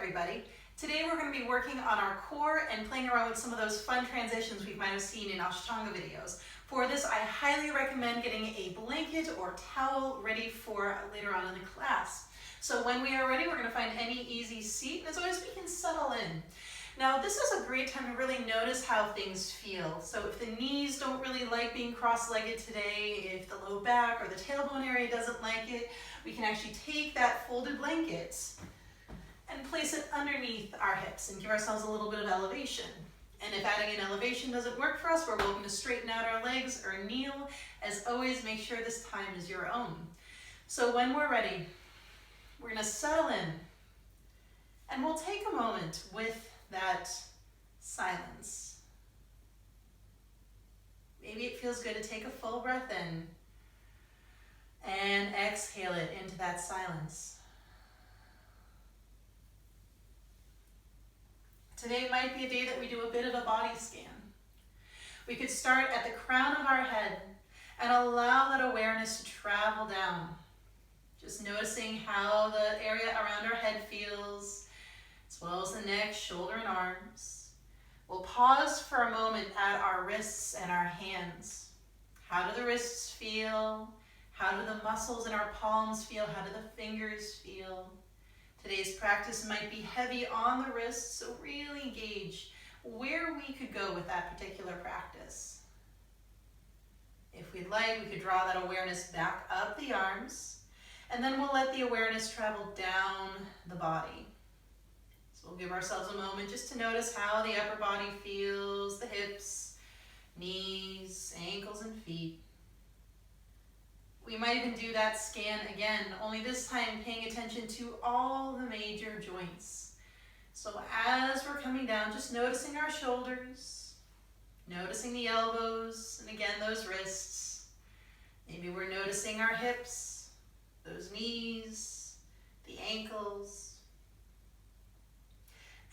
everybody. Today we're going to be working on our core and playing around with some of those fun transitions we might have seen in Ashtanga videos. For this, I highly recommend getting a blanket or towel ready for later on in the class. So when we are ready, we're going to find any easy seat, and as always, we can settle in. Now, this is a great time to really notice how things feel. So if the knees don't really like being cross-legged today, if the low back or the tailbone area doesn't like it, we can actually take that folded blanket and place it underneath our hips and give ourselves a little bit of elevation. And if adding an elevation doesn't work for us, we're welcome to straighten out our legs or kneel. As always, make sure this time is your own. So when we're ready, we're going to settle in, and we'll take a moment with that silence. Maybe it feels good to take a full breath in and exhale it into that silence. Today might be a day that we do a bit of a body scan. We could start at the crown of our head and allow that awareness to travel down. Just noticing how the area around our head feels, as well as the neck, shoulder, and arms. We'll pause for a moment at our wrists and our hands. How do the wrists feel? How do the muscles in our palms feel? How do the fingers feel? Today's practice might be heavy on the wrists, so really gauge where we could go with that particular practice. If we'd like, we could draw that awareness back up the arms, and then we'll let the awareness travel down the body. So we'll give ourselves a moment just to notice how the upper body feels, the hips, knees, ankles, and feet. We might even do that scan again, only this time paying attention to all the major joints. So as we're coming down, just noticing our shoulders, noticing the elbows, and again, those wrists. Maybe we're noticing our hips, those knees, the ankles.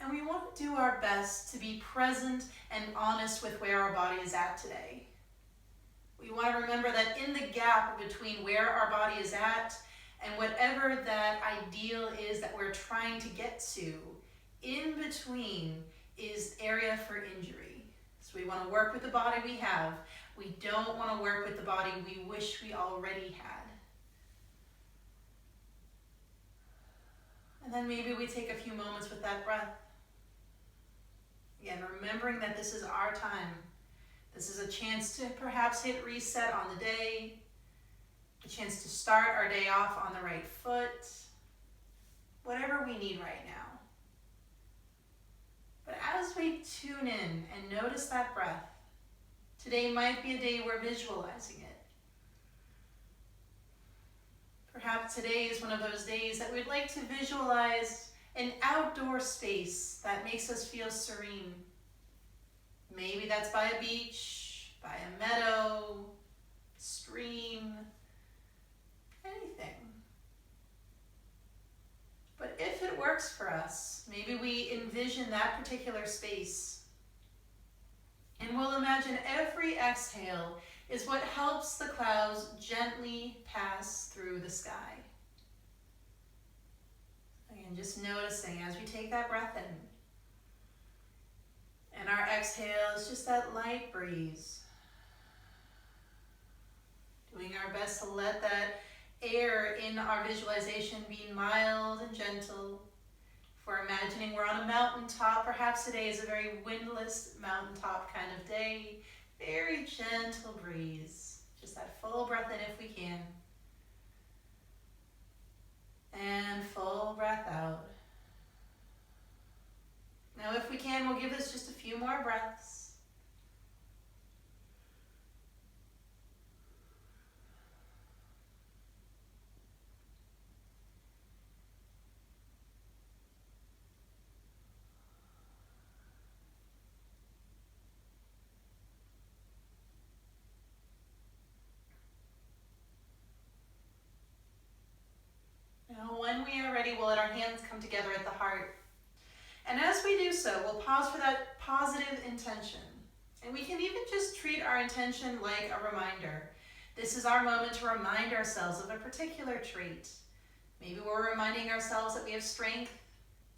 And we want to do our best to be present and honest with where our body is at today. We want to remember that in the gap between where our body is at and whatever that ideal is that we're trying to get to, in between is area for injury. So we want to work with the body we have. We don't want to work with the body we wish we already had. And then maybe we take a few moments with that breath. Again, remembering that this is our time. This is a chance to perhaps hit reset on the day, a chance to start our day off on the right foot, whatever we need right now. But as we tune in and notice that breath, today might be a day we're visualizing it. Perhaps today is one of those days that we'd like to visualize an outdoor space that makes us feel serene. Maybe that's by a beach, by a meadow, stream, anything. But if it works for us, maybe we envision that particular space. And we'll imagine every exhale is what helps the clouds gently pass through the sky. Again, just noticing as we take that breath in. And our exhale is just that light breeze. Doing our best to let that air in our visualization be mild and gentle. If we're imagining we're on a mountaintop, perhaps today is a very windless mountaintop kind of day. Very gentle breeze. Just that full breath in if we can. And full breath out. Now, if we can, we'll give this just a few more breaths. Now, when we are ready, we'll let our hands come together at the heart. And as we do so, we'll pause for that positive intention. And we can even just treat our intention like a reminder. This is our moment to remind ourselves of a particular trait. Maybe we're reminding ourselves that we have strength,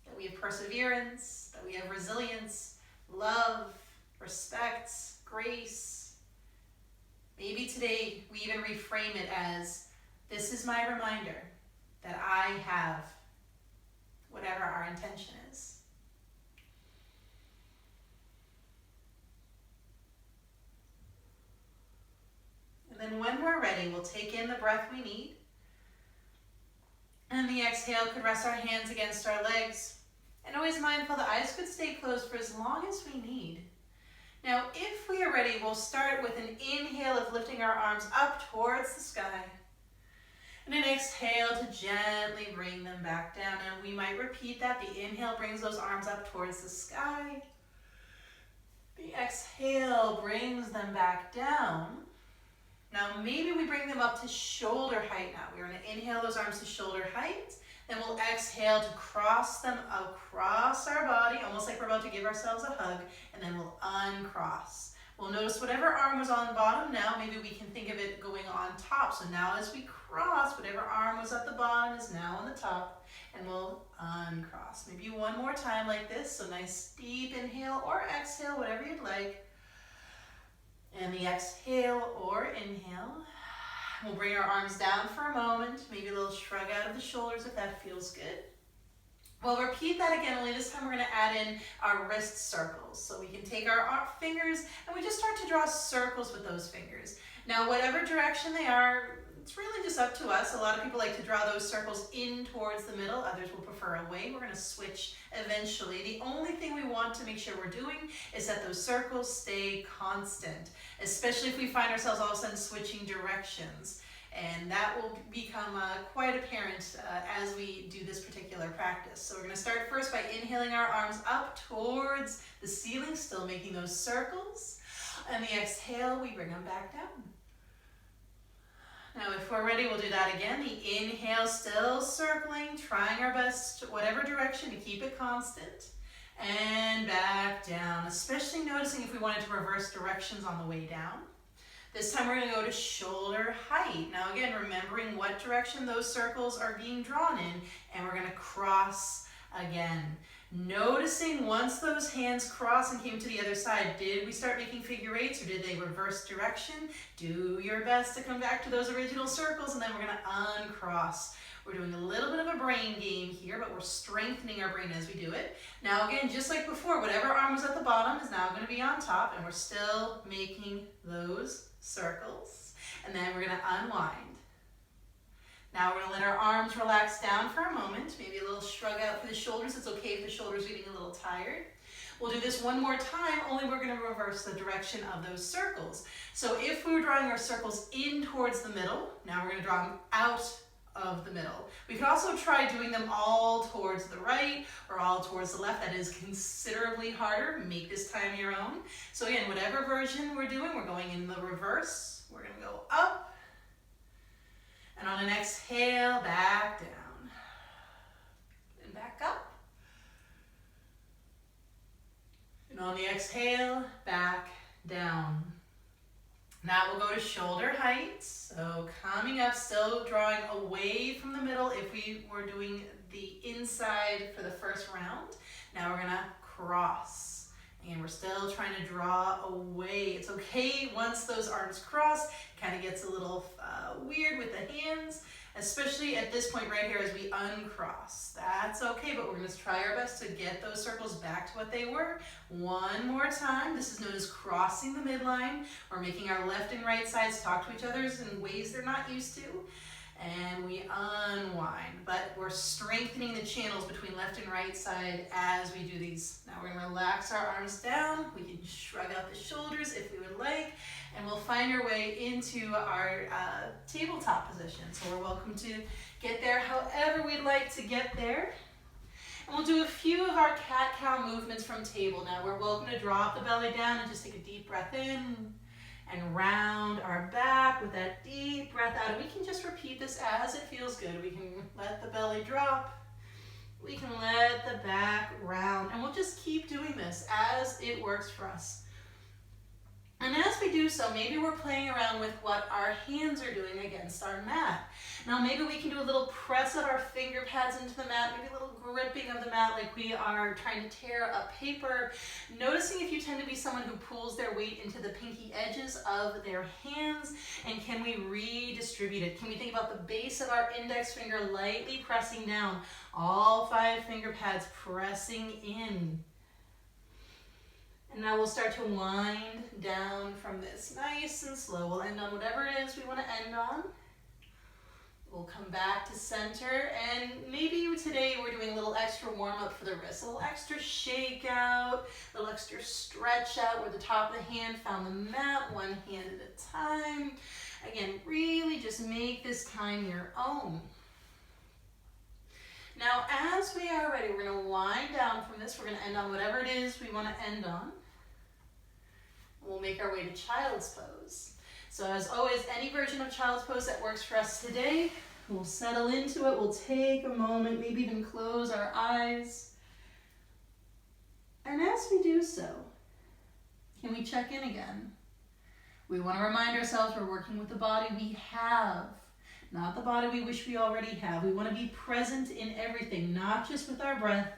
that we have perseverance, that we have resilience, love, respect, grace. Maybe today we even reframe it as, this is my reminder that I have whatever our intention is. And then when we're ready, we'll take in the breath we need. And the exhale could rest our hands against our legs. And always mindful the eyes could stay closed for as long as we need. Now, if we are ready, we'll start with an inhale of lifting our arms up towards the sky. And an exhale to gently bring them back down. And we might repeat that. The inhale brings those arms up towards the sky. The exhale brings them back down. Now maybe we bring them up to shoulder height now. We're going to inhale those arms to shoulder height. Then we'll exhale to cross them across our body, almost like we're about to give ourselves a hug. And then we'll uncross. We'll notice whatever arm was on the bottom now, maybe we can think of it going on top. So now as we cross, whatever arm was at the bottom is now on the top. And we'll uncross. Maybe one more time like this. So nice deep inhale or exhale, whatever you'd like. And the exhale or inhale. We'll bring our arms down for a moment. Maybe a little shrug out of the shoulders if that feels good. We'll repeat that again, only this time we're going to add in our wrist circles. So we can take our fingers and we just start to draw circles with those fingers. Now, whatever direction they are, it's really just up to us. A lot of people like to draw those circles in towards the middle. Others will prefer away. We're going to switch eventually. The only thing we want to make sure we're doing is that those circles stay constant, especially if we find ourselves all of a sudden switching directions. And that will become quite apparent as we do this particular practice. So we're going to start first by inhaling our arms up towards the ceiling, still making those circles. And the exhale, we bring them back down. Now if we're ready, we'll do that again. The inhale, still circling, trying our best, whatever direction, to keep it constant. And back down, especially noticing if we wanted to reverse directions on the way down. This time we're going to go to shoulder height. Now again, remembering what direction those circles are being drawn in, and we're going to cross again. Noticing once those hands crossed and came to the other side, did we start making figure eights or did they reverse direction? Do your best to come back to those original circles, and then we're going to uncross. We're doing a little bit of a brain game here, but we're strengthening our brain as we do it. Now again, just like before, whatever arm was at the bottom is now going to be on top, and we're still making those circles. And then we're going to unwind. Now we're going to let our arms relax down for a moment, maybe a little shrug out for the shoulders. It's okay if the shoulders are getting a little tired. We'll do this one more time, only we're going to reverse the direction of those circles. So if we were drawing our circles in towards the middle, now we're going to draw them out of the middle. We can also try doing them all towards the right or all towards the left. That is considerably harder. Make this time your own. So again, whatever version we're doing, we're going in the reverse. We're going to go up. And on an exhale, back down. And back up. And on the exhale, back down. Now we'll go to shoulder height. So coming up, still drawing away from the middle if we were doing the inside for the first round. Now we're gonna cross. And we're still trying to draw away. It's okay once those arms cross, it kind of gets a little weird with the hands, especially at this point right here as we uncross. That's okay, but we're gonna try our best to get those circles back to what they were. One more time. This is known as crossing the midline. We're making our left and right sides talk to each other in ways they're not used to. And we unwind, but we're strengthening the channels between left and right side as we do these. Now we're gonna relax our arms down. We can shrug out the shoulders if we would like, and we'll find our way into our tabletop position. So we're welcome to get there however we'd like to get there. And we'll do a few of our cat-cow movements from table. Now we're welcome to drop the belly down and just take a deep breath in. And round our back with that deep breath out. And we can just repeat this as it feels good. We can let the belly drop. We can let the back round. And we'll just keep doing this as it works for us. And as we do so, maybe we're playing around with what our hands are doing against our mat. Now maybe we can do a little press of our finger pads into the mat, maybe a little gripping of the mat like we are trying to tear up paper. Noticing if you tend to be someone who pulls their weight into the pinky edges of their hands, and can we redistribute it? Can we think about the base of our index finger lightly pressing down, all 5 finger pads pressing in. And now we'll start to wind down from this nice and slow. We'll end on whatever it is we want to end on. We'll come back to center, and maybe today we're doing a little extra warm up for the wrist, a little extra shake out, a little extra stretch out where the top of the hand found the mat, one hand at a time. Again, really just make this time your own. Now, as we are ready, we're going to wind down from this. We're going to end on whatever it is we want to end on. We'll make our way to child's pose. So as always, any version of child's pose that works for us today, we'll settle into it. We'll take a moment, maybe even close our eyes. And as we do so, can we check in again? We want to remind ourselves we're working with the body we have, not the body we wish we already have. We want to be present in everything, not just with our breath,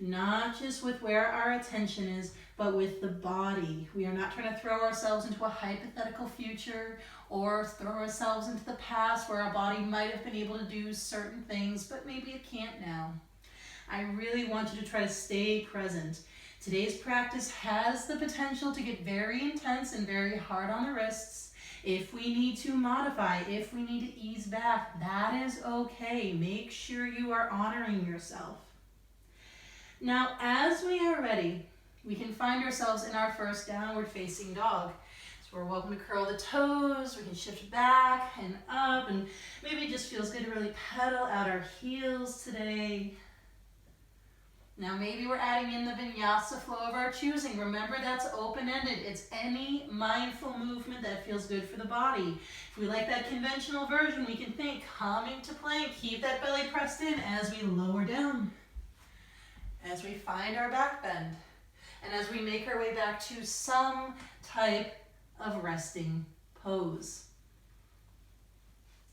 not just with where our attention is, but with the body. We are not trying to throw ourselves into a hypothetical future or throw ourselves into the past where our body might have been able to do certain things, but maybe it can't now. I really want you to try to stay present. Today's practice has the potential to get very intense and very hard on the wrists. If we need to modify, if we need to ease back, that is okay. Make sure you are honoring yourself. Now, as we are ready, we can find ourselves in our first downward facing dog. So we're welcome to curl the toes, we can shift back and up, and maybe it just feels good to really pedal out our heels today. Now maybe we're adding in the Vinyasa flow of our choosing. Remember, that's open-ended. It's any mindful movement that feels good for the body. If we like that conventional version, we can think coming to plank, keep that belly pressed in as we lower down, as we find our back bend. And as we make our way back to some type of resting pose.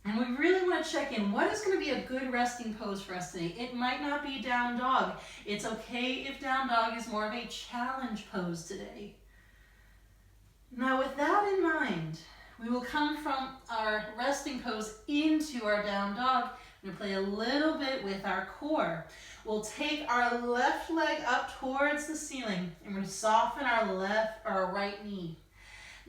And we really want to check in. What is going to be a good resting pose for us today? It might not be down dog. It's okay if down dog is more of a challenge pose today. Now with that in mind, we will come from our resting pose into our down dog. We're going to play a little bit with our core. We'll take our left leg up towards the ceiling, and we're going to soften our right knee.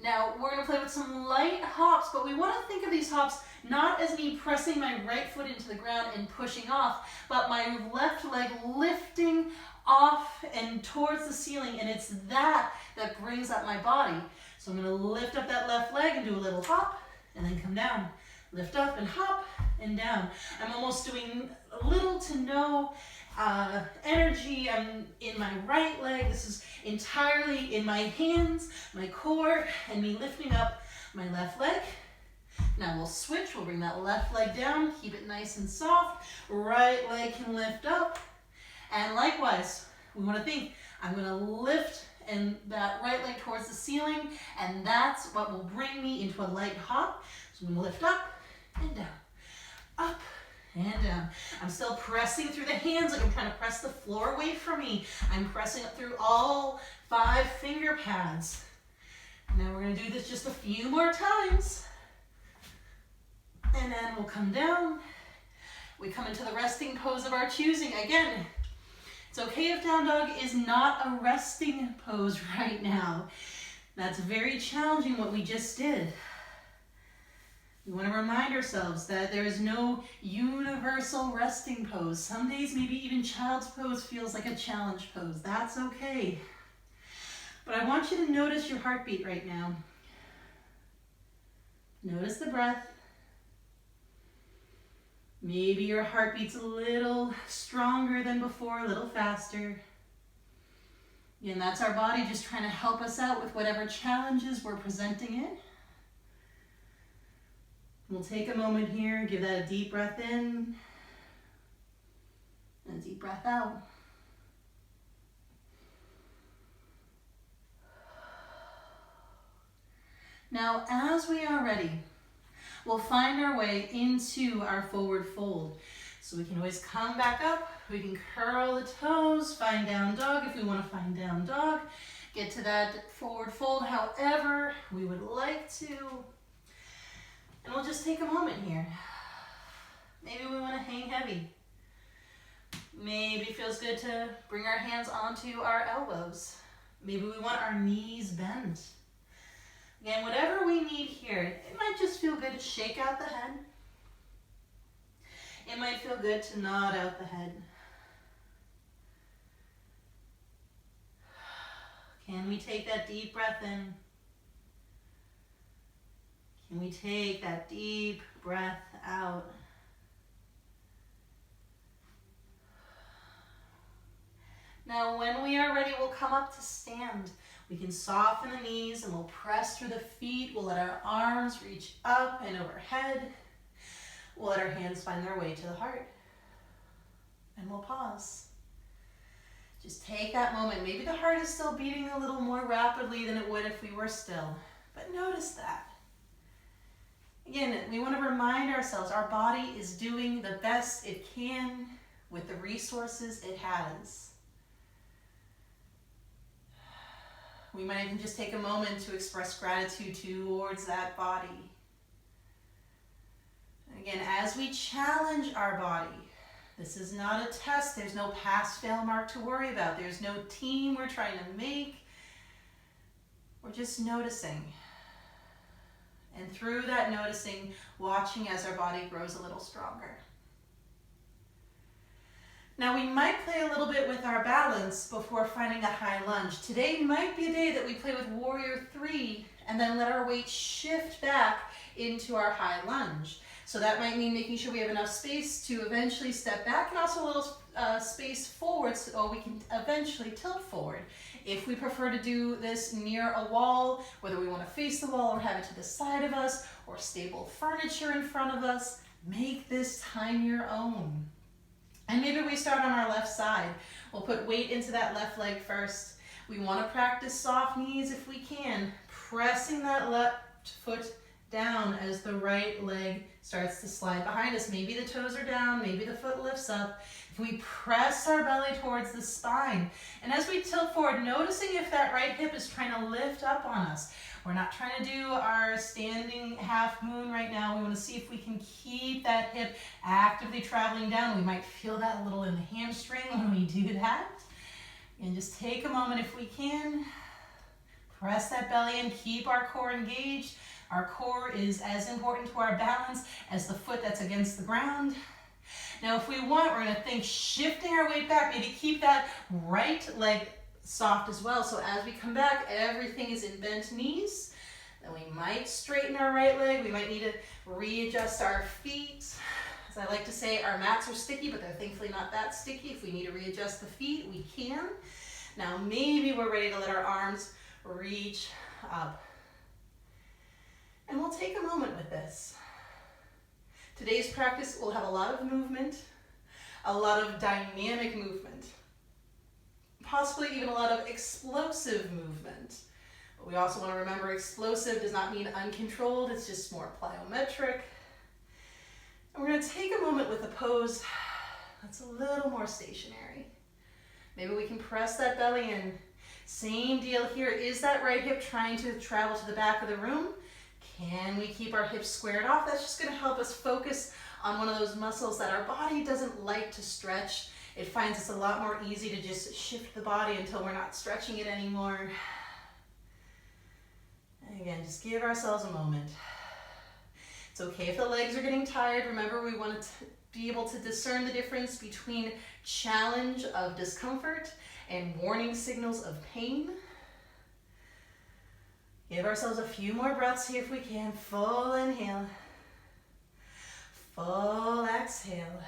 Now, we're going to play with some light hops, but we want to think of these hops not as me pressing my right foot into the ground and pushing off, but my left leg lifting off and towards the ceiling, and it's that brings up my body. So I'm going to lift up that left leg and do a little hop, and then come down. Lift up and hop and down. I'm almost doing little to no energy. I'm in my right leg. This is entirely in my hands, my core, and me lifting up my left leg. Now we'll switch. We'll bring that left leg down, keep it nice and soft. Right leg can lift up. And likewise, we want to think, I'm going to lift and that right leg towards the ceiling, and that's what will bring me into a light hop. So I'm going to lift up and down, up and down. I'm still pressing through the hands like I'm trying to press the floor away from me. I'm pressing up through all 5 finger pads. Now we're going to do this just a few more times. And then we'll come down. We come into the resting pose of our choosing. Again, it's okay if down dog is not a resting pose right now. That's very challenging what we just did. We want to remind ourselves that there is no universal resting pose. Some days, maybe even child's pose feels like a challenge pose. That's okay. But I want you to notice your heartbeat right now. Notice the breath. Maybe your heartbeat's a little stronger than before, a little faster. And that's our body just trying to help us out with whatever challenges we're presenting it. We'll take a moment here, give that a deep breath in, and a deep breath out. Now, as we are ready, we'll find our way into our forward fold. So we can always come back up, we can curl the toes, find down dog if we want to find down dog, get to that forward fold however we would like to. And we'll just take a moment here. Maybe we want to hang heavy. Maybe it feels good to bring our hands onto our elbows. Maybe we want our knees bent. Again, whatever we need here, it might just feel good to shake out the head. It might feel good to nod out the head. Can we take that deep breath in? Can we take that deep breath out? Now, when we are ready, we'll come up to stand. We can soften the knees and we'll press through the feet. We'll let our arms reach up and overhead. We'll let our hands find their way to the heart. And we'll pause. Just take that moment. Maybe the heart is still beating a little more rapidly than it would if we were still. But notice that. Again, we want to remind ourselves our body is doing the best it can with the resources it has. We might even just take a moment to express gratitude towards that body. Again, as we challenge our body, this is not a test. There's no pass-fail mark to worry about. There's no team we're trying to make. We're just noticing. And through that noticing, watching as our body grows a little stronger. Now we might play a little bit with our balance before finding a high lunge. Today might be a day that we play with Warrior 3 and then let our weight shift back into our high lunge. So that might mean making sure we have enough space to eventually step back and also a little space forward so we can eventually tilt forward. If we prefer to do this near a wall, whether we want to face the wall or have it to the side of us or stable furniture in front of us, make this time your own. And maybe we start on our left side. We'll put weight into that left leg first. We want to practice soft knees if we can, pressing that left foot down as the right leg starts to slide behind us. Maybe the toes are down, maybe the foot lifts up. If we press our belly towards the spine, and as we tilt forward, noticing if that right hip is trying to lift up on us. We're not trying to do our standing half moon right now. We want to see if we can keep that hip actively traveling down. We might feel that a little in the hamstring when we do that. And just take a moment if we can. Press that belly in, keep our core engaged. Our core is as important to our balance as the foot that's against the ground. Now if we want, we're going to think shifting our weight back, maybe keep that right leg soft as well. So as we come back, everything is in bent knees. Then we might straighten our right leg. We might need to readjust our feet. As I like to say, our mats are sticky, but they're thankfully not that sticky. If we need to readjust the feet, we can. Now maybe we're ready to let our arms reach up. And we'll take a moment with this. Today's practice will have a lot of movement, a lot of dynamic movement, possibly even a lot of explosive movement. But we also want to remember explosive does not mean uncontrolled, it's just more plyometric. And we're going to take a moment with a pose that's a little more stationary. Maybe we can press that belly in. Same deal here. Is that right hip trying to travel to the back of the room? Can we keep our hips squared off? That's just going to help us focus on one of those muscles that our body doesn't like to stretch. It finds it's a lot more easy to just shift the body until we're not stretching it anymore. And again, just give ourselves a moment. It's okay if the legs are getting tired. Remember, we want to be able to discern the difference between challenge of discomfort and warning signals of pain. Give ourselves a few more breaths here if we can. Full inhale. Full exhale.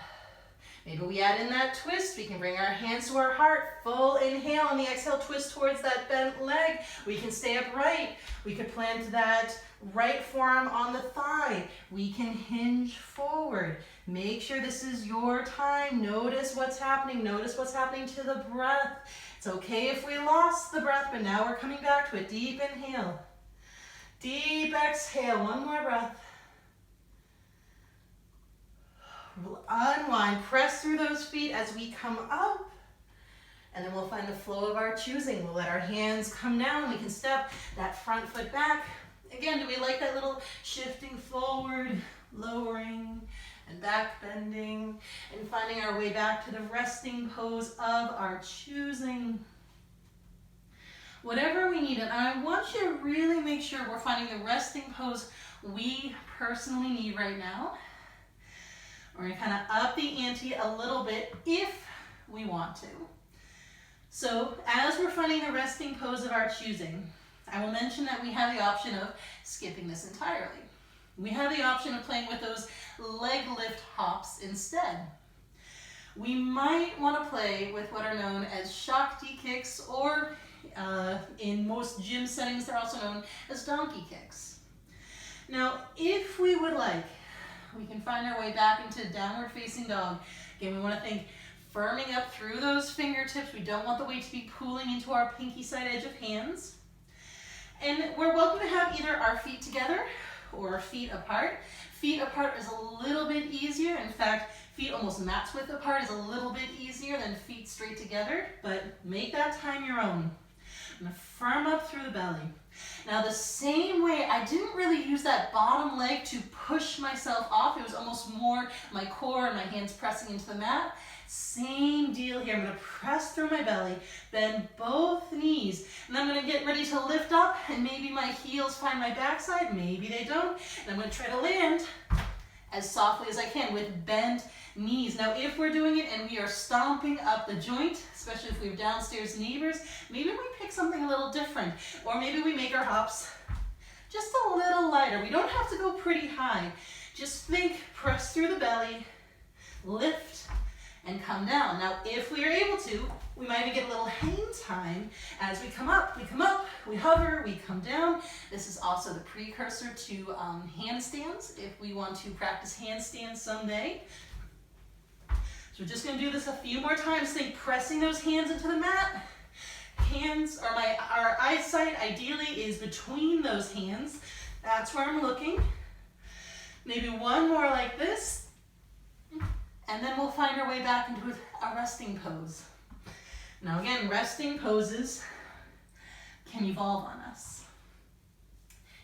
Maybe we add in that twist. We can bring our hands to our heart. Full inhale. On the exhale, twist towards that bent leg. We can stay upright. We could plant that right forearm on the thigh. We can hinge forward. Make sure this is your time. Notice what's happening. Notice what's happening to the breath. It's okay if we lost the breath, but now we're coming back to a deep inhale. Deep exhale, one more breath. We'll unwind, press through those feet as we come up, and then we'll find the flow of our choosing. We'll let our hands come down. We can step that front foot back. Again, do we like that little shifting forward, lowering, and back bending, and finding our way back to the resting pose of our choosing. Whatever we need, and I want you to really make sure we're finding the resting pose we personally need right now. We're gonna kind of up the ante a little bit if we want to. So as we're finding the resting pose of our choosing, I will mention that we have the option of skipping this entirely. We have the option of playing with those leg lift hops instead. We might want to play with what are known as Shakti kicks, or in most gym settings, they're also known as donkey kicks. Now, if we would like, we can find our way back into downward facing dog. Again, we want to think firming up through those fingertips. We don't want the weight to be pooling into our pinky side edge of hands. And we're welcome to have either our feet together or feet apart. Feet apart is a little bit easier. In fact, feet almost match width apart is a little bit easier than feet straight together, but make that time your own. I'm gonna firm up through the belly. Now the same way, I didn't really use that bottom leg to push myself off. It was almost more my core and my hands pressing into the mat. Same deal here. I'm gonna press through my belly, bend both knees, and I'm gonna get ready to lift up, and maybe my heels find my backside, maybe they don't, and I'm gonna try to land as softly as I can with bent knees. Now, if we're doing it and we are stomping up the joint, especially if we have downstairs neighbors, maybe we pick something a little different, or maybe we make our hops just a little lighter. We don't have to go pretty high. Just think, press through the belly, lift, and come down. Now, if we are able to, we might even get a little hang time as we come up, we hover, we come down. This is also the precursor to handstands, if we want to practice handstands someday. So we're just gonna do this a few more times. Think pressing those hands into the mat. Hands, or our eyesight ideally is between those hands. That's where I'm looking. Maybe one more like this. And then we'll find our way back into a resting pose. Now again, resting poses can evolve on us.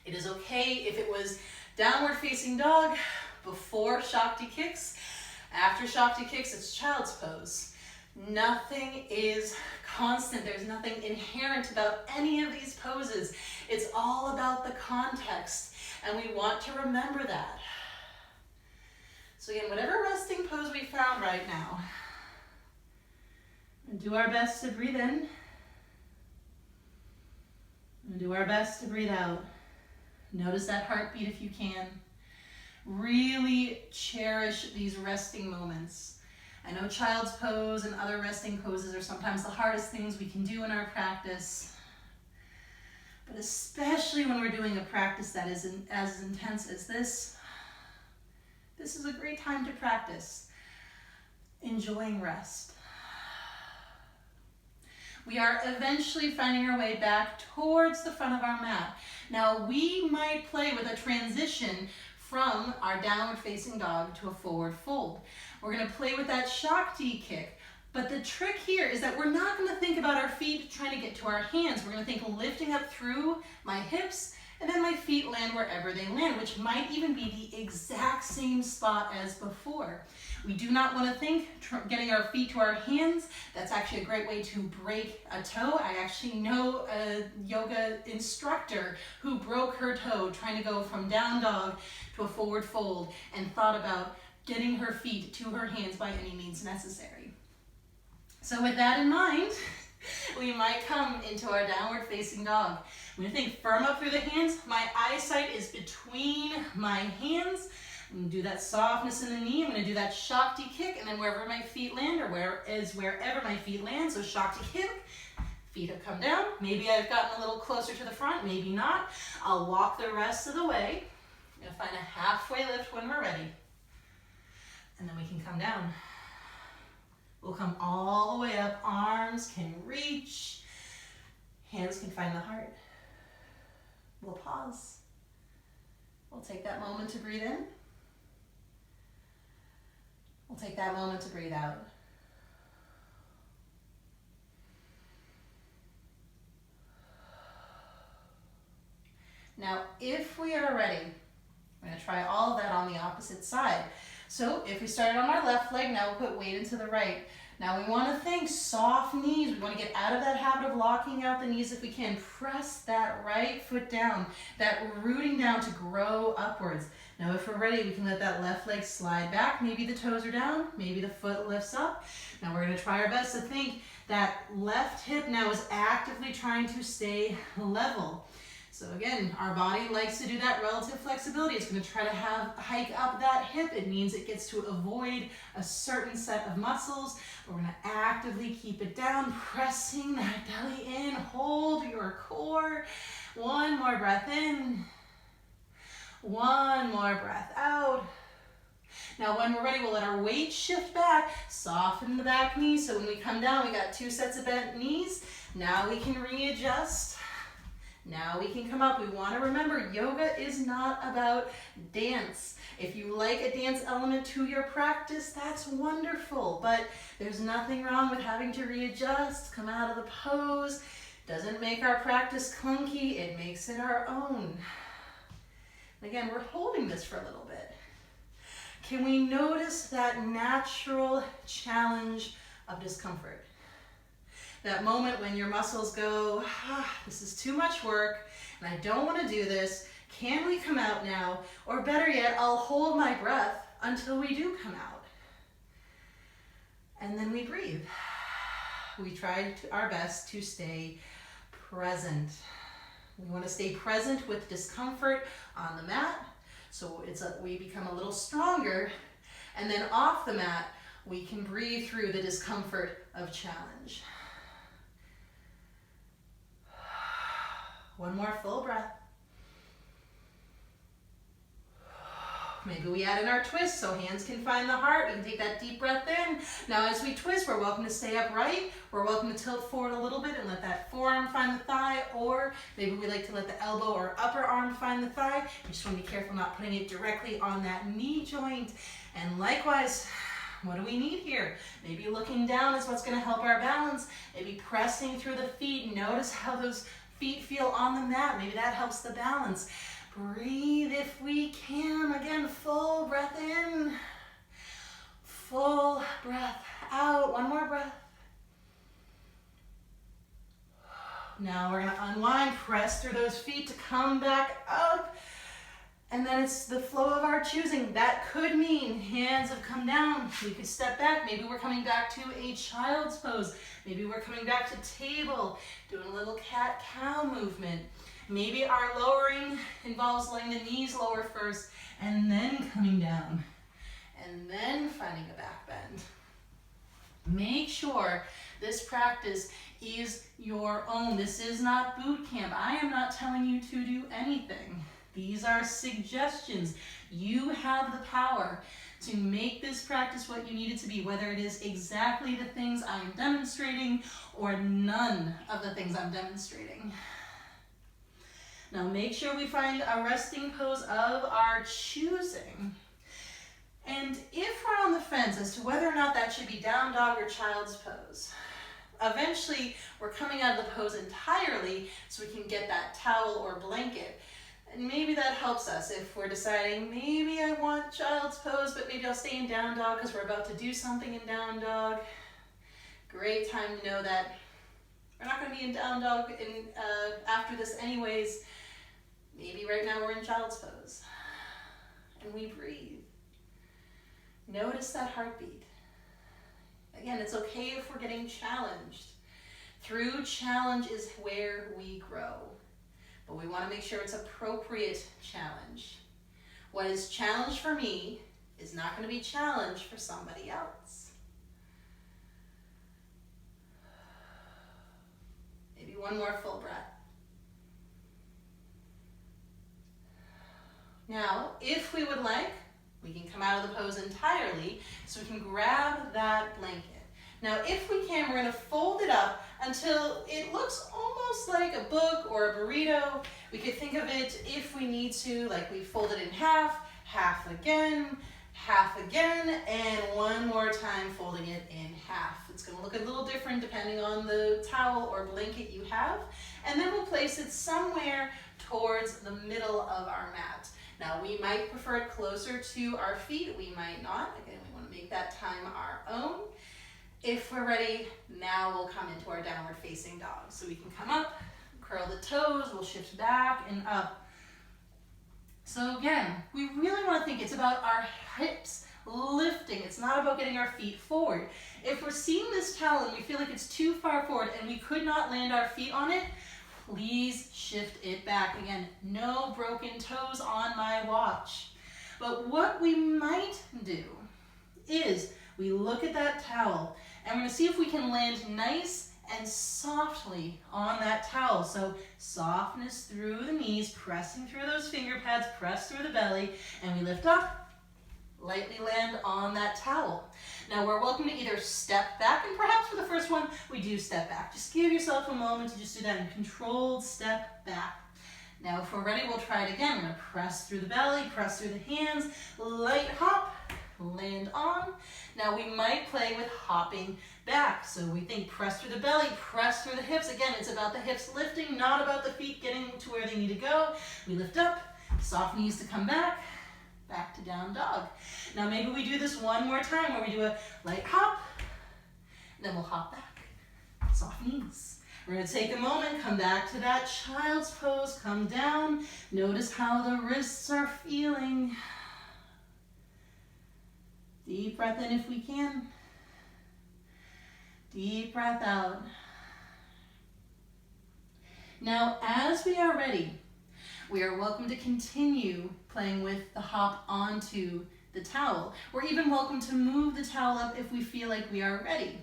It is okay if it was downward facing dog before Shakti kicks. After Shakti kicks, it's child's pose. Nothing is constant. There's nothing inherent about any of these poses. It's all about the context, and we want to remember that. So again, whatever resting pose we found right now, and do our best to breathe in, and do our best to breathe out. Notice that heartbeat if you can. Really cherish these resting moments. I know child's pose and other resting poses are sometimes the hardest things we can do in our practice, but especially when we're doing a practice that is as intense as this is a great time to practice enjoying rest. We are eventually finding our way back towards the front of our mat. Now we might play with a transition from our downward facing dog to a forward fold. We're gonna play with that Shakti kick, but the trick here is that we're not gonna think about our feet trying to get to our hands. We're gonna think lifting up through my hips, and then my feet land wherever they land, which might even be the exact same spot as before. We do not want to think getting our feet to our hands. That's actually a great way to break a toe. I actually know a yoga instructor who broke her toe trying to go from down dog to a forward fold and thought about getting her feet to her hands by any means necessary. So with that in mind, we might come into our downward facing dog. I'm gonna think firm up through the hands. My eyesight is between my hands. I'm gonna do that softness in the knee. I'm gonna do that Shakti kick, and then wherever my feet land, or wherever my feet land, so Shakti kick, feet have come down. Maybe I've gotten a little closer to the front, maybe not. I'll walk the rest of the way. I'm gonna find a halfway lift when we're ready. And then we can come down. We'll come all the way up, arms can reach, hands can find the heart. We'll pause. We'll take that moment to breathe in. We'll take that moment to breathe out. Now, if we are ready, we're going to try all of that on the opposite side. So if we started on our left leg, now we'll put weight into the right. Now we want to think soft knees. We want to get out of that habit of locking out the knees if we can. Press that right foot down, that rooting down to grow upwards. Now if we're ready, we can let that left leg slide back. Maybe the toes are down, maybe the foot lifts up. Now we're going to try our best to think that left hip now is actively trying to stay level. So again, our body likes to do that relative flexibility. It's going to try to hike up that hip. It means it gets to avoid a certain set of muscles. We're going to actively keep it down, pressing that belly in. Hold your core. One more breath in. One more breath out. Now when we're ready, we'll let our weight shift back, soften the back knee. So when we come down, we got 2 sets of bent knees. Now we can readjust. Now we can come up. We want to remember, yoga is not about dance. If you like a dance element to your practice, that's wonderful. But there's nothing wrong with having to readjust, come out of the pose. Doesn't make our practice clunky. It makes it our own. And again, we're holding this for a little bit. Can we notice that natural challenge of discomfort? That moment when your muscles go, this is too much work, and I don't want to do this. Can we come out now? Or better yet, I'll hold my breath until we do come out. And then we breathe. We try our best to stay present. We want to stay present with discomfort on the mat. So we become a little stronger. And then off the mat, we can breathe through the discomfort of challenge. One more full breath. Maybe we add in our twist so hands can find the heart. We can take that deep breath in. Now as we twist, we're welcome to stay upright. We're welcome to tilt forward a little bit and let that forearm find the thigh, or maybe we like to let the elbow or upper arm find the thigh. We just want to be careful not putting it directly on that knee joint. And likewise, what do we need here? Maybe looking down is what's going to help our balance. Maybe pressing through the feet. Notice how those feet feel on the mat. Maybe that helps the balance. Breathe if we can. Again, full breath in. Full breath out. One more breath. Now we're going to unwind, press through those feet to come back up. And then it's the flow of our choosing. That could mean hands have come down. We could step back. Maybe we're coming back to a child's pose. Maybe we're coming back to table, doing a little cat-cow movement. Maybe our lowering involves letting the knees lower first and then coming down and then finding a back bend. Make sure this practice is your own. This is not boot camp. I am not telling you to do anything. These are suggestions. You have the power to make this practice what you need it to be, whether it is exactly the things I am demonstrating or none of the things I'm demonstrating. Now make sure we find a resting pose of our choosing. And if we're on the fence as to whether or not that should be down dog or child's pose, eventually we're coming out of the pose entirely so we can get that towel or blanket. And maybe that helps us if we're deciding maybe I want child's pose, but maybe I'll stay in down dog because we're about to do something in down dog. Great time to know that we're not going to be in down dog after this anyways. Maybe right now we're in child's pose. And we breathe. Notice that heartbeat. Again, it's okay if we're getting challenged. Through challenge is where we grow. But we want to make sure it's appropriate challenge. What is challenge for me is not going to be challenge for somebody else. Maybe one more full breath. Now, if we would like, we can come out of the pose entirely so we can grab that blanket. Now, if we can, we're going to fold it up until it looks almost like a book or a burrito. We could think of it, if we need to, like we fold it in half, half again, and one more time folding it in half. It's going to look a little different depending on the towel or blanket you have. And then we'll place it somewhere towards the middle of our mat. Now we might prefer it closer to our feet, we might not. Again, we want to make that time our own. If we're ready, now we'll come into our downward facing dog. So we can come up, curl the toes, we'll shift back and up. So again, we really want to think it's about our hips lifting. It's not about getting our feet forward. If we're seeing this towel and we feel like it's too far forward and we could not land our feet on it, please shift it back. Again, no broken toes on my watch. But what we might do is we look at that towel and we're going to see if we can land nice and softly on that towel. So softness through the knees, pressing through those finger pads, press through the belly, and we lift up, lightly land on that towel. Now we're welcome to either step back, and perhaps for the first one, we do step back. Just give yourself a moment to just do that in controlled step back. Now if we're ready, we'll try it again. We're gonna press through the belly, press through the hands, light hop, land on. Now we might play with hopping back. So we think press through the belly, press through the hips. Again, it's about the hips lifting, not about the feet getting to where they need to go. We lift up, soft knees to come back to down dog. Now maybe we do this one more time where we do a light hop, and then we'll hop back, soft knees. We're gonna take a moment, come back to that child's pose, come down. Notice how the wrists are feeling. Deep breath in if we can. Deep breath out. Now, as we are ready, we are welcome to continue playing with the hop onto the towel. We're even welcome to move the towel up if we feel like we are ready.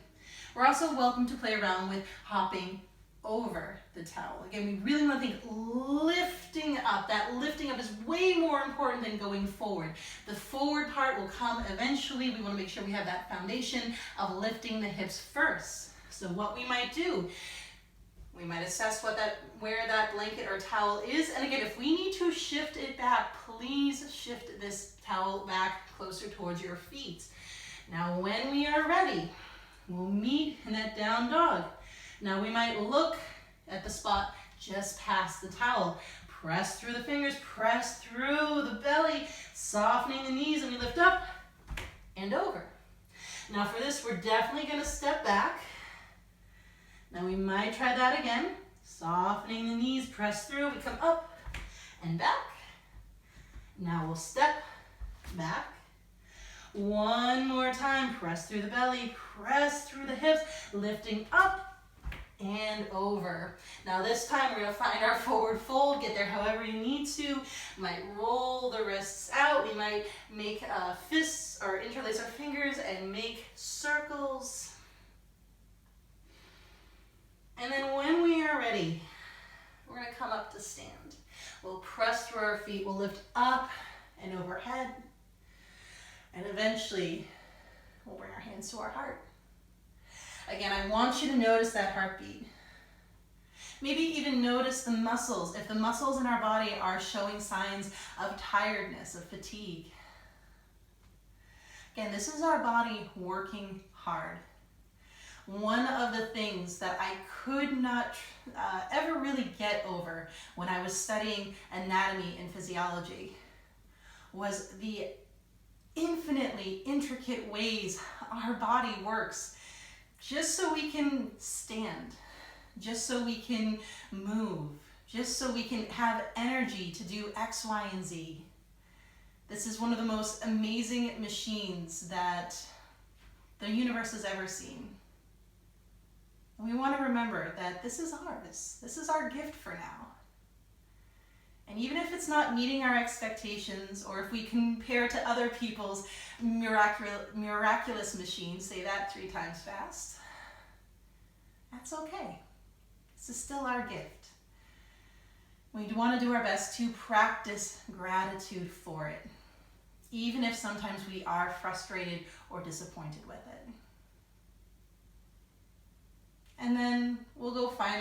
We're also welcome to play around with hopping over the towel. Again, we really want to think lifting up. That lifting up is way more important than going forward. The forward part will come eventually. We want to make sure we have that foundation of lifting the hips first. So what we might do, we might assess where that blanket or towel is. And again, if we need to shift it back, please shift this towel back closer towards your feet. Now, when we are ready, we'll meet in that down dog. Now we might look at the spot just past the towel. Press through the fingers, press through the belly, softening the knees, and we lift up and over. Now for this, we're definitely going to step back. Now we might try that again. Softening the knees, press through, we come up and back. Now we'll step back. One more time, press through the belly, press through the hips, lifting up and over. Now this time we're going to find our forward fold, get there however you need to. You might roll the wrists out, we might make fists or interlace our fingers and make circles. And then when we are ready, we're going to come up to stand. We'll press through our feet, we'll lift up and overhead, and eventually we'll bring our hands to our heart. Again, I want you to notice that heartbeat. Maybe even notice the muscles, if the muscles in our body are showing signs of tiredness, of fatigue. Again, this is our body working hard. One of the things that I could not ever really get over when I was studying anatomy and physiology was the infinitely intricate ways our body works just so we can stand, just so we can move, just so we can have energy to do X, Y, and Z. This is one of the most amazing machines that the universe has ever seen. And we want to remember that this is ours. This is our gift for now. And even if it's not meeting our expectations, or if we compare to other people's miraculous machines, say that 3 times fast, that's okay. This is still our gift. We want to do our best to practice gratitude for it, even if sometimes we are frustrated or disappointed with it. And then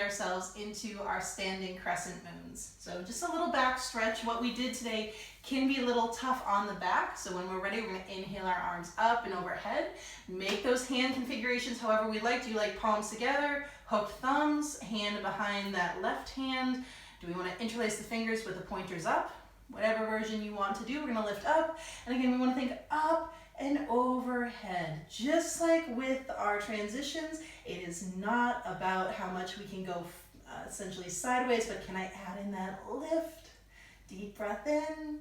ourselves into our standing crescent moons. So just a little back stretch. What we did today can be a little tough on the back. So when we're ready, we're going to inhale our arms up and overhead. Make those hand configurations however we like. Do you like palms together, hooked thumbs, hand behind that left hand? Do we want to interlace the fingers with the pointers up? Whatever version you want to do, we're going to lift up. And again, we want to think up and overhead. Just like with our transitions, it is not about how much we can go essentially sideways, but can I add in that lift? Deep breath in,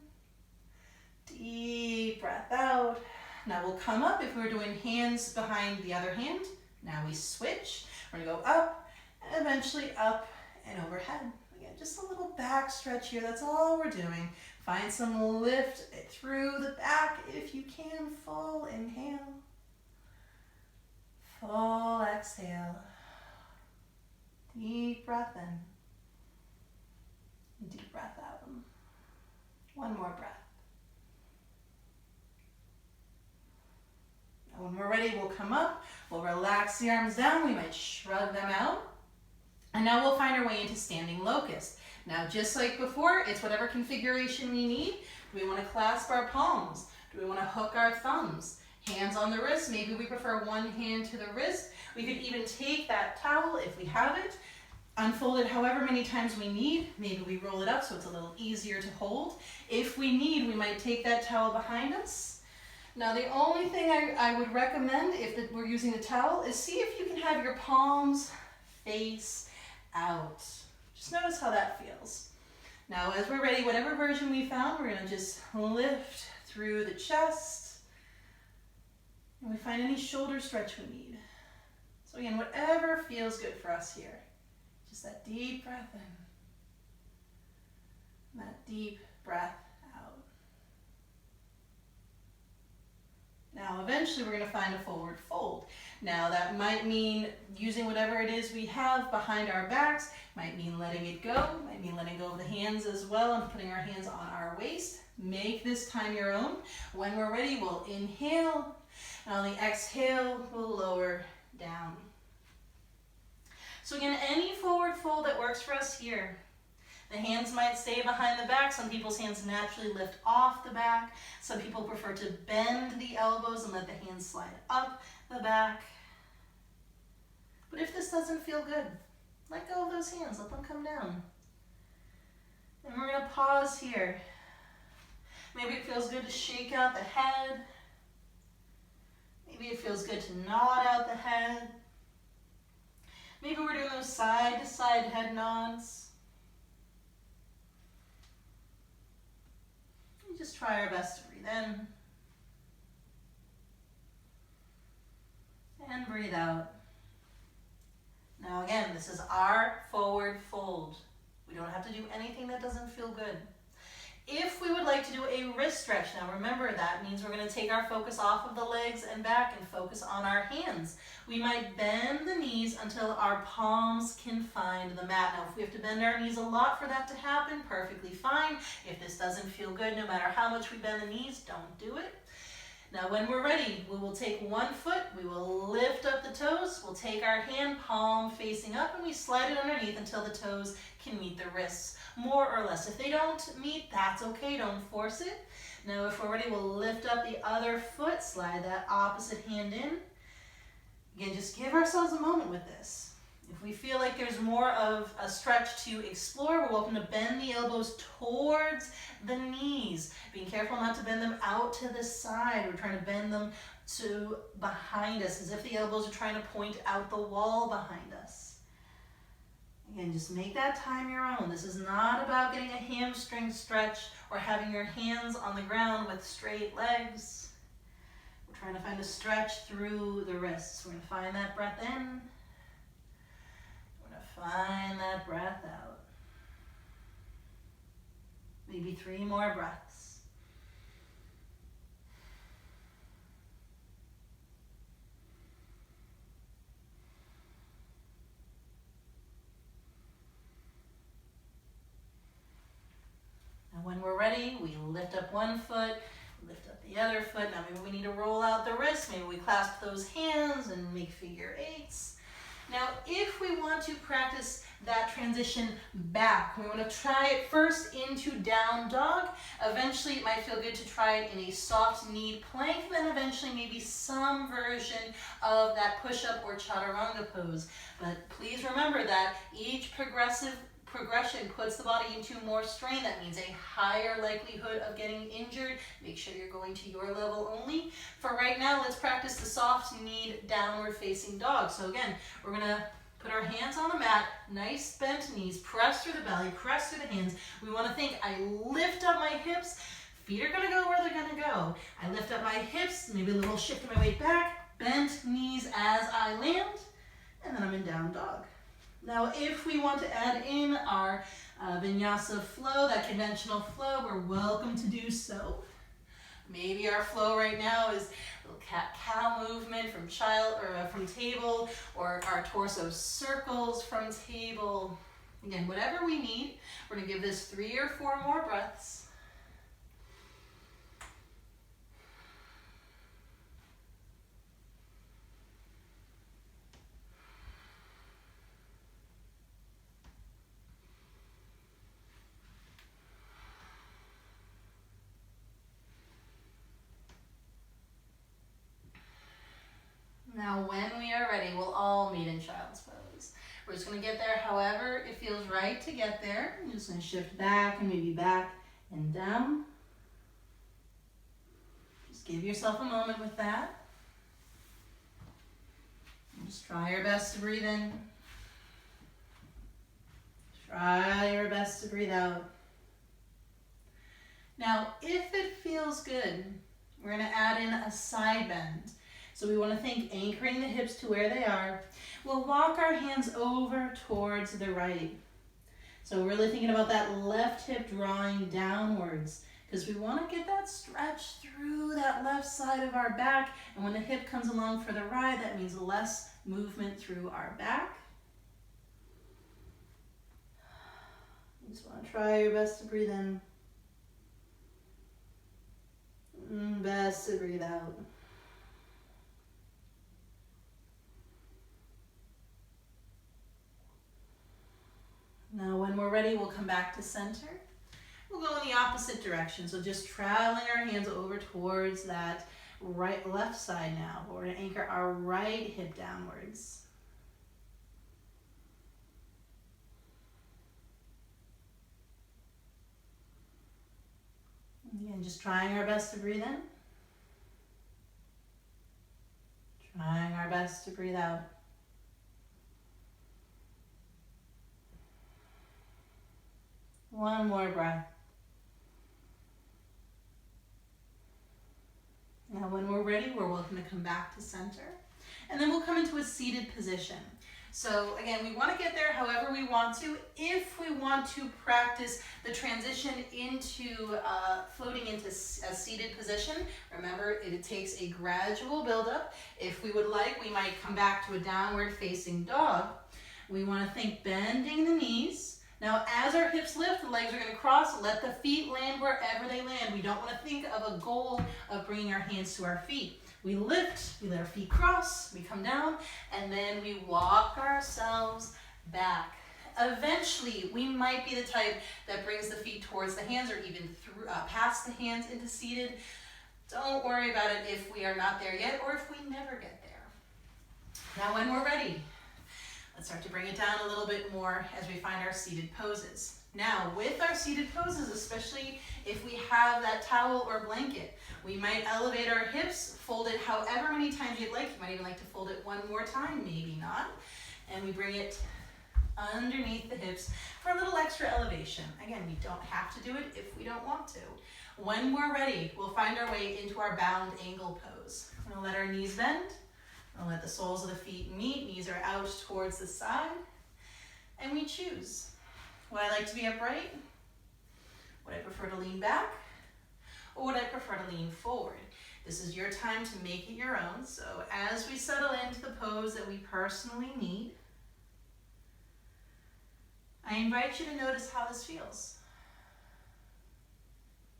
deep breath out. Now we'll come up if we're doing hands behind the other hand. Now we switch. We're gonna go up and eventually up and overhead. Again, just a little back stretch here. That's all we're doing. Find some lift through the back if you can. Full inhale. Full exhale. Deep breath in. Deep breath out. One more breath. Now when we're ready, we'll come up. We'll relax the arms down. We might shrug them out. And now we'll find our way into standing locust. Now, just like before, it's whatever configuration we need. Do we want to clasp our palms? Do we want to hook our thumbs? Hands on the wrist. Maybe we prefer one hand to the wrist. We could even take that towel if we have it, unfold it however many times we need. Maybe we roll it up so it's a little easier to hold. If we need, we might take that towel behind us. Now, the only thing I would recommend if we're using the towel is see if you can have your palms face out. Just notice how that feels. Now, as we're ready, whatever version we found, we're going to just lift through the chest. And we find any shoulder stretch we need. So again, whatever feels good for us here. Just that deep breath in. And that deep breath out. Now, eventually, we're going to find a forward fold. Now, that might mean using whatever it is we have behind our backs. Might mean letting it go. Might mean letting go of the hands as well and putting our hands on our waist. Make this time your own. When we're ready, we'll inhale. And on the exhale, we'll lower down. So again, any forward fold that works for us here. The hands might stay behind the back. Some people's hands naturally lift off the back. Some people prefer to bend the elbows and let the hands slide up the back. But if this doesn't feel good, let go of those hands. Let them come down. And we're going to pause here. Maybe it feels good to shake out the head. Maybe it feels good to nod out the head. Maybe we're doing those side-to-side head nods. Just try our best to breathe in. And breathe out. Now again, this is our forward fold. We don't have to do anything that doesn't feel good. If we would like to do a wrist stretch, now remember that means we're going to take our focus off of the legs and back and focus on our hands. We might bend the knees until our palms can find the mat. Now if we have to bend our knees a lot for that to happen, perfectly fine. If this doesn't feel good, no matter how much we bend the knees, don't do it. Now when we're ready, we will take one foot, we will lift up the toes, we'll take our hand palm facing up and we slide it underneath until the toes can meet the wrists, more or less. If they don't meet, that's okay, don't force it. Now if we're ready, we'll lift up the other foot, slide that opposite hand in. Again, just give ourselves a moment with this. If we feel like there's more of a stretch to explore, we're welcome to bend the elbows towards the knees. Being careful not to bend them out to the side. We're trying to bend them to behind us, as if the elbows are trying to point out the wall behind us. Again, just make that time your own. This is not about getting a hamstring stretch or having your hands on the ground with straight legs. We're trying to find a stretch through the wrists. We're going to find that breath in. Find that breath out. Maybe 3 more breaths. And when we're ready, we lift up one foot, lift up the other foot. Now maybe we need to roll out the wrists. Maybe we clasp those hands and make figure eights. Now, if we want to practice that transition back. We want to try it first into down dog. Eventually, it might feel good to try it in a soft knead plank, then eventually maybe some version of that push-up or chaturanga pose. But please remember that each progression puts the body into more strain. That means a higher likelihood of getting injured. Make sure you're going to your level only. For right now, let's practice the soft knead downward facing dog. So again, we're gonna put our hands on the mat, nice bent knees, press through the belly, press through the hands. We wanna think, I lift up my hips, feet are gonna go where they're gonna go. I lift up my hips, maybe a little shift of my weight back, bent knees as I land, and then I'm in down dog. Now, if we want to add in our Vinyasa flow, that conventional flow, we're welcome to do so. Maybe our flow right now is a little cat-cow movement from from table, or our torso circles from table. Again, whatever we need. We're gonna give this 3 or 4 more breaths. Now, when we are ready, we'll all meet in child's pose. We're just going to get there however it feels right to get there. I'm just going to shift back and maybe back and down. Just give yourself a moment with that. And just try your best to breathe in. Try your best to breathe out. Now, if it feels good, we're going to add in a side bend. So we want to think anchoring the hips to where they are. We'll walk our hands over towards the right. So really thinking about that left hip drawing downwards, because we want to get that stretch through that left side of our back. And when the hip comes along for the ride, that means less movement through our back. You just want to try your best to breathe in. Best to breathe out. Now, when we're ready, we'll come back to center. We'll go in the opposite direction. So just traveling our hands over towards that left side now. We're going to anchor our right hip downwards. Again, just trying our best to breathe in. Trying our best to breathe out. One more breath. Now, when we're ready, we're welcome to come back to center. And then we'll come into a seated position. So again, we want to get there however we want to. If we want to practice the transition into floating into a seated position, remember it takes a gradual buildup. If we would like, we might come back to a downward facing dog. We want to think bending the knees. Now, as our hips lift, the legs are going to cross. Let the feet land wherever they land. We don't want to think of a goal of bringing our hands to our feet. We lift, we let our feet cross, we come down, and then we walk ourselves back. Eventually, we might be the type that brings the feet towards the hands or even through, past the hands into seated. Don't worry about it if we are not there yet or if we never get there. Now, when we're ready, let's start to bring it down a little bit more as we find our seated poses. Now, with our seated poses, especially if we have that towel or blanket, we might elevate our hips, fold it however many times you'd like. You might even like to fold it one more time, maybe not. And we bring it underneath the hips for a little extra elevation. Again, we don't have to do it if we don't want to. When we're ready, we'll find our way into our bound angle pose. We're gonna let our knees bend. We'll let the soles of the feet meet. Knees are out towards the side. And we choose. Would I like to be upright? Would I prefer to lean back? Or would I prefer to lean forward? This is your time to make it your own. So as we settle into the pose that we personally need, I invite you to notice how this feels.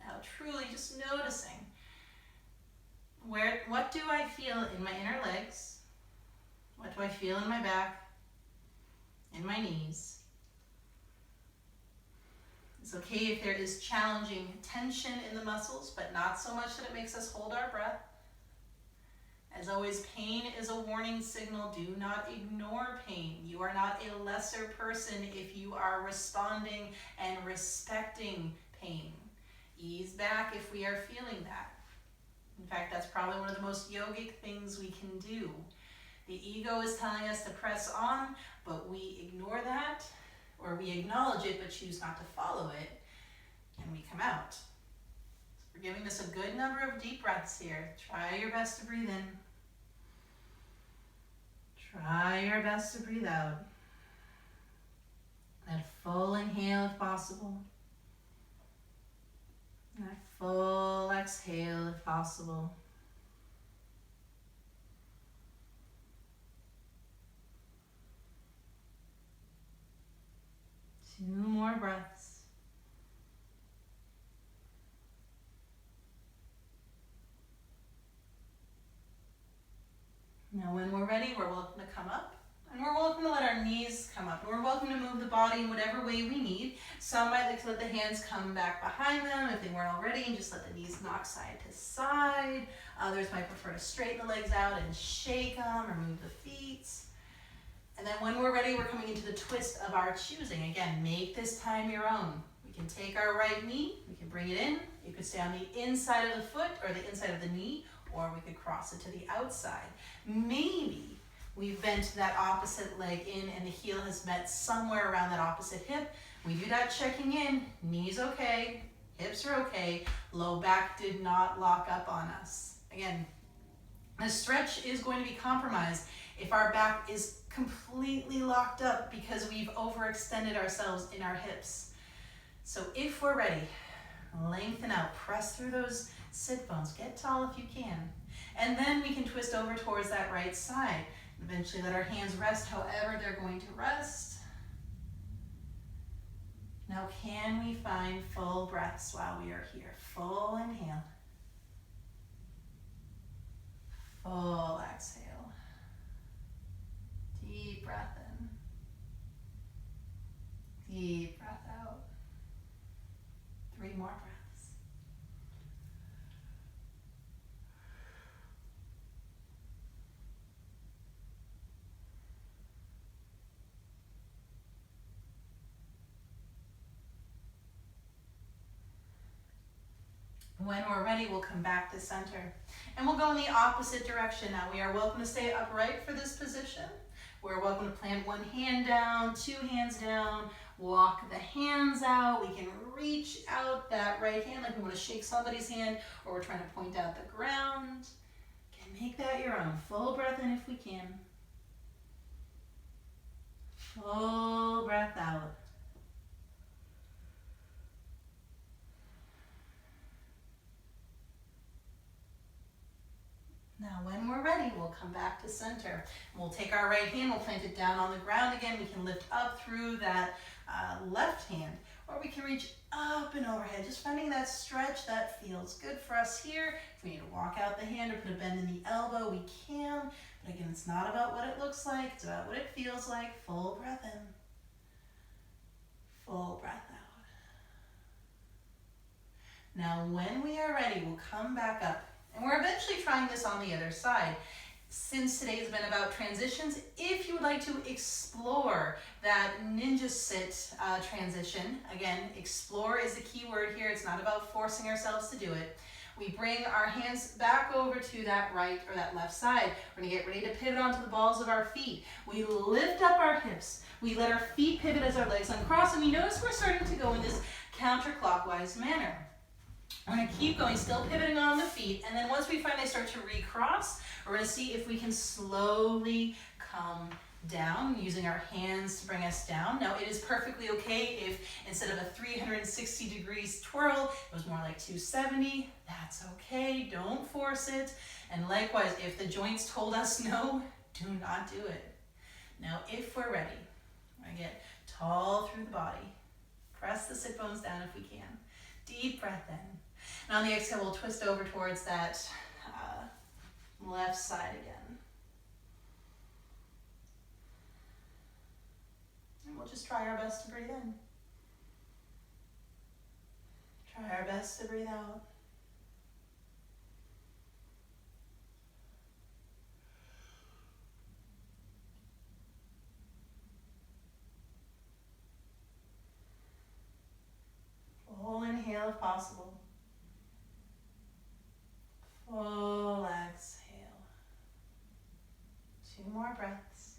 Now truly just noticing, what do I feel in my inner legs? What do I feel in my back, in my knees, It's okay if there is challenging tension in the muscles, but not so much that it makes us hold our breath. As always, pain is a warning signal. Do not ignore pain. You are not a lesser person if you are responding and respecting pain. Ease back if we are feeling that. In fact, that's probably one of the most yogic things we can do. The ego is telling us to press on, but we ignore that, or we acknowledge it but choose not to follow it, and we come out. So we're giving this a good number of deep breaths here. Try your best to breathe in. Try your best to breathe out. That full inhale if possible. That full exhale if possible. Two more breaths. Now when we're ready, we're welcome to come up, and we're welcome to let our knees come up. And we're welcome to move the body in whatever way we need. Some might like to let the hands come back behind them if they weren't already, and just let the knees knock side to side. Others might prefer to straighten the legs out and shake them or move the feet. And then when we're ready, we're coming into the twist of our choosing. Again, make this time your own. We can take our right knee, we can bring it in. You could stay on the inside of the foot or the inside of the knee, or we could cross it to the outside. Maybe we've bent that opposite leg in and the heel has met somewhere around that opposite hip. We do that checking in. Knees okay, hips are okay, low back did not lock up on us. Again, the stretch is going to be compromised if our back is completely locked up because we've overextended ourselves in our hips. So if we're ready, lengthen out, press through those sit bones, get tall if you can. And then we can twist over towards that right side. Eventually let our hands rest however they're going to rest. Now can we find full breaths while we are here? Full inhale. Full exhale. Deep breath in. Deep breath out. 3 more breaths. When we're ready, we'll come back to center. And we'll go in the opposite direction now. We are welcome to stay upright for this position. We're welcome to plant 1 hand down, 2 hands down, walk the hands out. We can reach out that right hand like we want to shake somebody's hand, or we're trying to point out the ground. Can make that your own. Full breath in if we can. Full breath out. Now when we're ready, we'll come back to center. We'll take our right hand, we'll plant it down on the ground again. We can lift up through that left hand, or we can reach up and overhead, just finding that stretch that feels good for us here. If we need to walk out the hand or put a bend in the elbow, we can. But again, it's not about what it looks like, it's about what it feels like. Full breath in. Full breath out. Now when we are ready, we'll come back up. And we're eventually trying this on the other side. Since today has been about transitions, if you would like to explore that ninja sit transition, again, explore is the key word here. It's not about forcing ourselves to do it. We bring our hands back over to that right or that left side. We're gonna get ready to pivot onto the balls of our feet. We lift up our hips. We let our feet pivot as our legs uncross, and we notice we're starting to go in this counterclockwise manner. We're going to keep going, still pivoting on the feet, and then once we find they start to recross, we're going to see if we can slowly come down using our hands to bring us down. Now it is perfectly okay if instead of a 360 degrees twirl, it was more like 270. That's okay, don't force it. And likewise, if the joints told us no, do not do it. Now if we're ready, we're going to get tall through the body. Press the sit bones down if we can. Deep breath in. And on the exhale, we'll twist over towards that left side again. And we'll just try our best to breathe in. Try our best to breathe out. Full inhale if possible. Full exhale. 2 more breaths.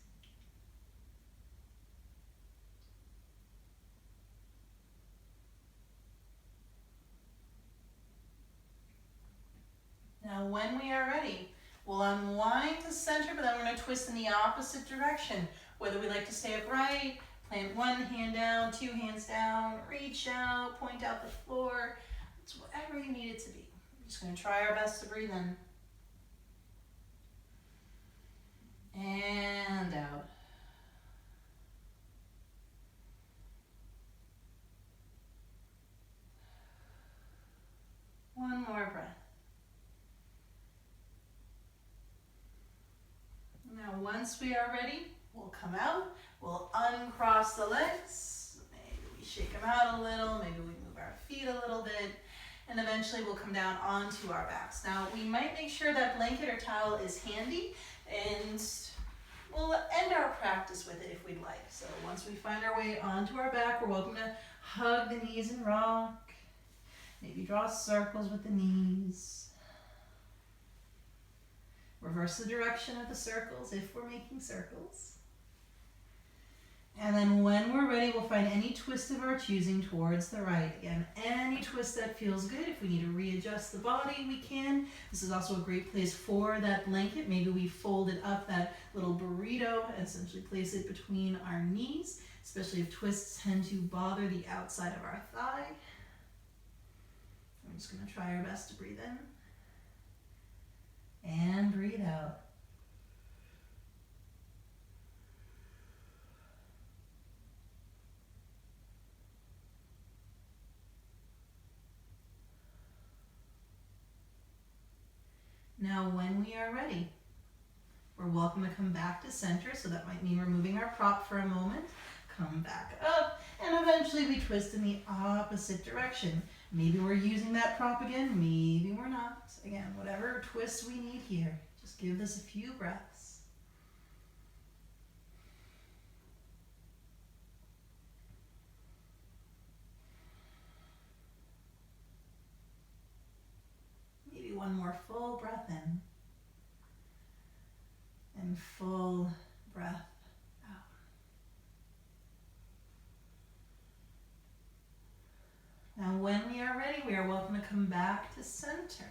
Now when we are ready, we'll unwind to center, but then we're going to twist in the opposite direction. Whether we like to stay upright, plant 1 hand down, 2 hands down, reach out, point out the floor. It's whatever you need it to be. We're just going to try our best to breathe in. And out. One more breath. Now once we are ready, we'll come out, we'll uncross the legs, maybe we shake them out a little, maybe we move our feet a little bit, and eventually we'll come down onto our backs. Now we might make sure that blanket or towel is handy, and we'll end our practice with it if we'd like. So once we find our way onto our back, we're welcome to hug the knees and rock, maybe draw circles with the knees. Reverse the direction of the circles if we're making circles. And then when we're ready, we'll find any twist of our choosing towards the right. Again, any twist that feels good. If we need to readjust the body, we can. This is also a great place for that blanket. Maybe we folded up that little burrito and essentially place it between our knees, especially if twists tend to bother the outside of our thigh. I'm just going to try our best to breathe in. And breathe out. Now when we are ready, we're welcome to come back to center, so that might mean removing our prop for a moment, come back up, and eventually we twist in the opposite direction. Maybe we're using that prop again, maybe we're not. Again, whatever twist we need here, just give this a few breaths. Maybe one more full breath in, and full breath out. Now when we are ready, we are welcome to come back to center.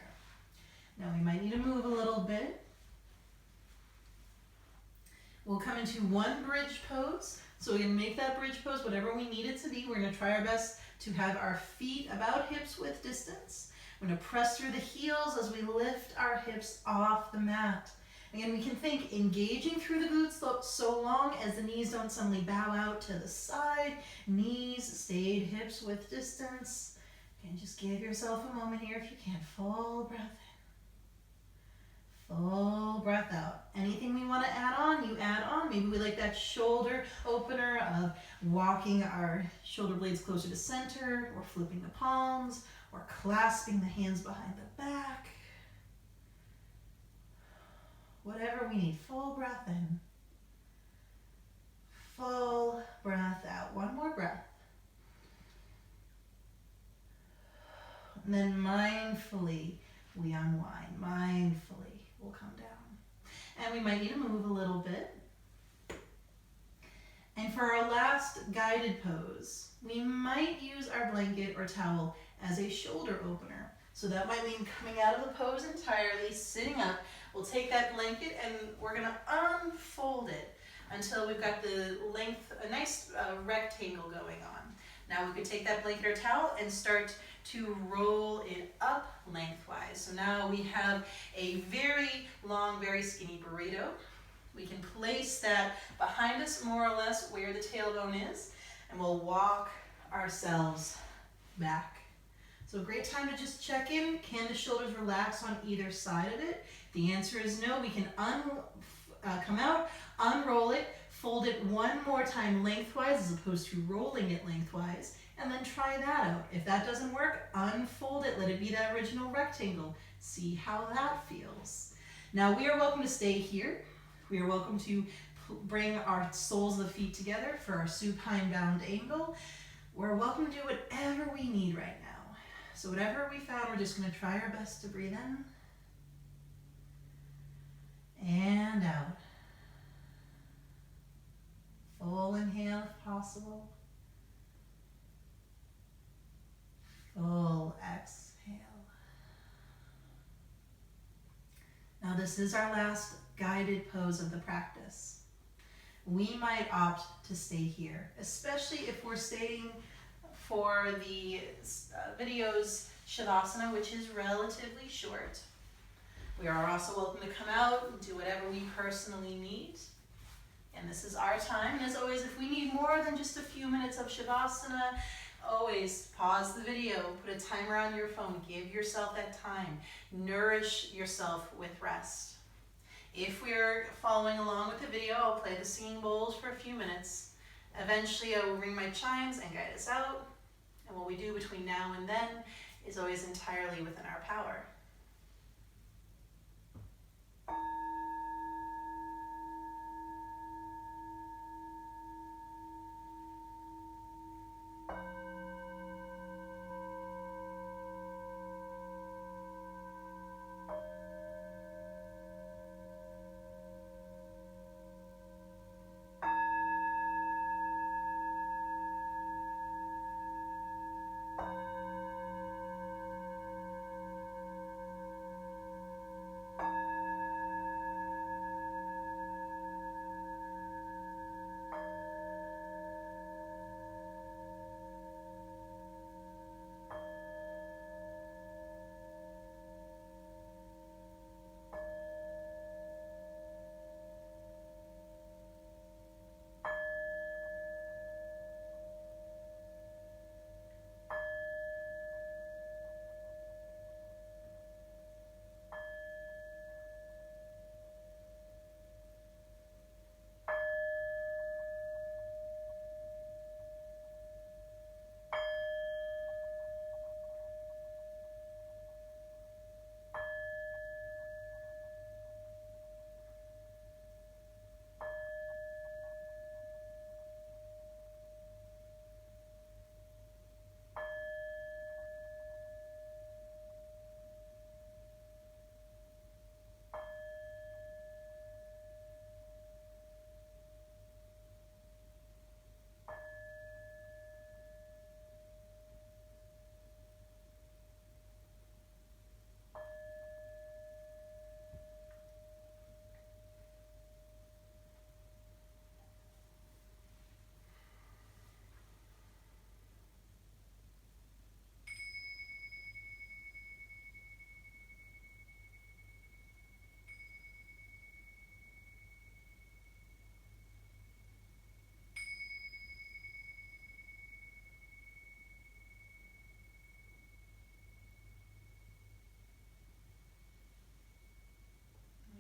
Now we might need to move a little bit. We'll come into one bridge pose. So we can make that bridge pose whatever we need it to be. We're going to try our best to have our feet about hips width distance. We're going to press through the heels as we lift our hips off the mat. Again, we can think engaging through the glutes so long as the knees don't suddenly bow out to the side. Knees stayed hips width distance. Again, just give yourself a moment here if you can. Full breath in. Full breath out. Anything we want to add on, you add on. Maybe we like that shoulder opener of walking our shoulder blades closer to center, or flipping the palms, or clasping the hands behind the back. Whatever we need. Full breath in. Full breath out. One more breath. And then mindfully we unwind. Mindfully we'll come down. And we might need to move a little bit. And for our last guided pose, we might use our blanket or towel as a shoulder opener. So that might mean coming out of the pose entirely, sitting up. We'll take that blanket and we're going to unfold it until we've got the length, a nice rectangle going on. Now we could take that blanket or towel and start to roll it up lengthwise. So now we have a very long, very skinny burrito. We can place that behind us more or less where the tailbone is, and we'll walk ourselves back. So a great time to just check in. Can the shoulders relax on either side of it? The answer is no. We can come out, unroll it, Fold it one more time lengthwise as opposed to rolling it lengthwise, and then try that out. If that doesn't work, unfold it, let it be that original rectangle. See how that feels. Now we are welcome to stay here. We are welcome to bring our soles of the feet together for our supine bound angle. We're welcome to do whatever we need right now. So whatever we found, we're just going to try our best to breathe in and out. Full inhale if possible. Full exhale. Now this is our last guided pose of the practice. We might opt to stay here, especially if we're staying for the video's Shavasana, which is relatively short. We are also welcome to come out and do whatever we personally need. And this is our time. And as always, if we need more than just a few minutes of Shavasana, always pause the video, put a timer on your phone, give yourself that time, nourish yourself with rest. If we're following along with the video, I'll play the singing bowls for a few minutes. Eventually I will ring my chimes and guide us out. And what we do between now and then is always entirely within our power.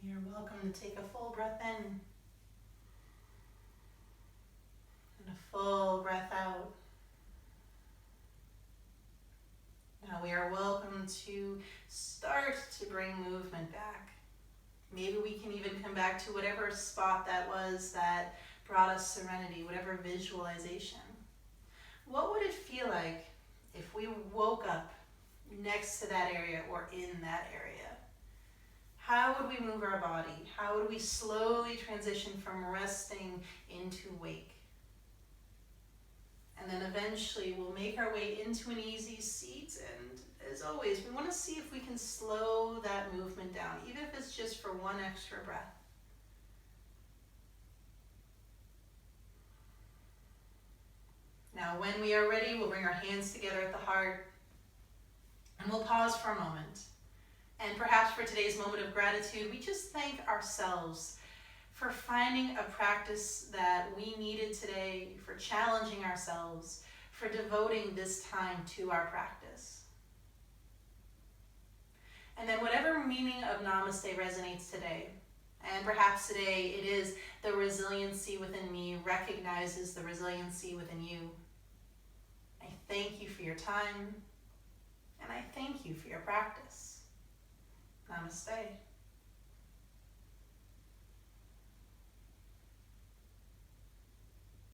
You're welcome to take a full breath in and a full breath out. Now we are welcome to start to bring movement back. Maybe we can even come back to whatever spot that was that brought us serenity, whatever visualization. What would it feel like if we woke up next to that area or in that area? How would we move our body? How would we slowly transition from resting into wake? And then eventually we'll make our way into an easy seat. And as always, we want to see if we can slow that movement down, even if it's just for one extra breath. Now, when we are ready, we'll bring our hands together at the heart and we'll pause for a moment. And perhaps for today's moment of gratitude, we just thank ourselves for finding a practice that we needed today, for challenging ourselves, for devoting this time to our practice. And then whatever meaning of Namaste resonates today, And perhaps today it is the resiliency within me recognizes the resiliency within you. I thank you for your time, and I thank you for your practice. Namaste.